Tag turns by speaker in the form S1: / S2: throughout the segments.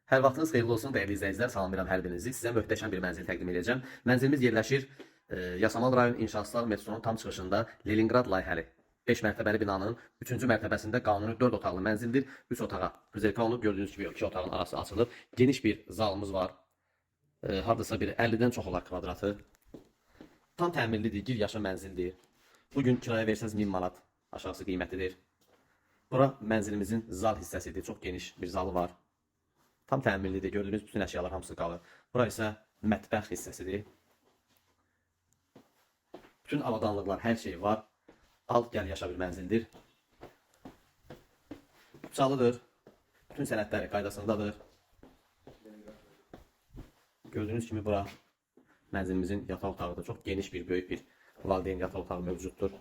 S1: Hər vaxtınız xeyirli olsun dəyərli izləyicilər. Salamlayıram hər birinizi. Sizə möhtəşəm bir mənzil təqdim edəcəm. Mənzilimiz yerləşir Yasamal rayon İnşaatçılar metronun tam çıxışında Leningrad layihəli 5 mərtəbəli binanın 3-cü mərtəbəsində qanuni 4 otaqlı mənzildir. 3 otağa güzəltə olunub. Gördüyünüz kimi 2 otağın arası açılıb. Geniş bir zalımız var. Hardasa bir 50-dən çox olar kvadratı. Tam təmirlidir, gir yaşa mənzildir. Bugün kiraya versəz 1000 manat aşağısı qiymətidir. Bura mənzilimizin zal hissəsidir. Çox geniş bir zalı var. Tam təmirlidir. Gördüyünüz bütün əşyalar hamısı qalır. Bura isə mətbəx hissəsidir. Bütün avadanlıqlar, hər şey var. Al, gəl yaşa bir mənzildir. Çalıdır. Bütün sənədləri qaydasındadır. Gördüyünüz kimi bura mənzilimizin yataq otağıdır. Çox geniş bir, böyük bir valideyn yataq otağı mövcuddur.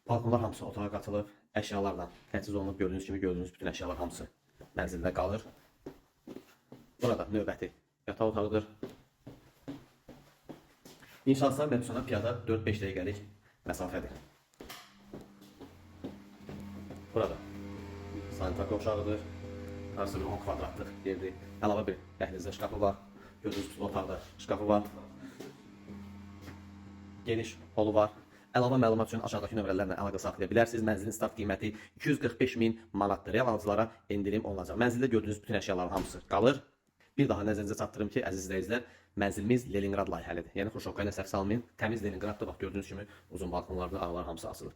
S1: Balkonlar hamısı otağa qatılıb. Əşyalarla təchiz olunub. Gördüyünüz kimi bütün əşyalar hamısı mənzildə qalır. Burada növbəti yataq otağıdır. İnşaatçılar metrosuna piyada 4-5 dəqiqəlik məsafədir. Burada sanitar qovşağıdır. Arası bir 10 kvadratlıq yerdir. Əlavə bir dəhlizdə şkafı var. Gördüyünüz kimi otaqda şkafı var. Geniş holu var. Əlavə məlumat üçün aşağıdakı nömrələrlə əlaqə saxlaya bilərsiniz. Mənzilin start qiyməti 245.000 manatdır. Real alıcılara endirim olunacaq. Mənzildə gördüyünüz bütün əşyaların hamısı qalır. Bir daha nəzərinizə çatdırım ki, əziz izləyicilər, mənzilimiz Leningrad layihəlidir. Yəni Xruşovka ilə səhv salmayın. Təmiz Leningraddır. Bax gördüyünüz kimi uzun balkonlarda ağlar hamısı asılır.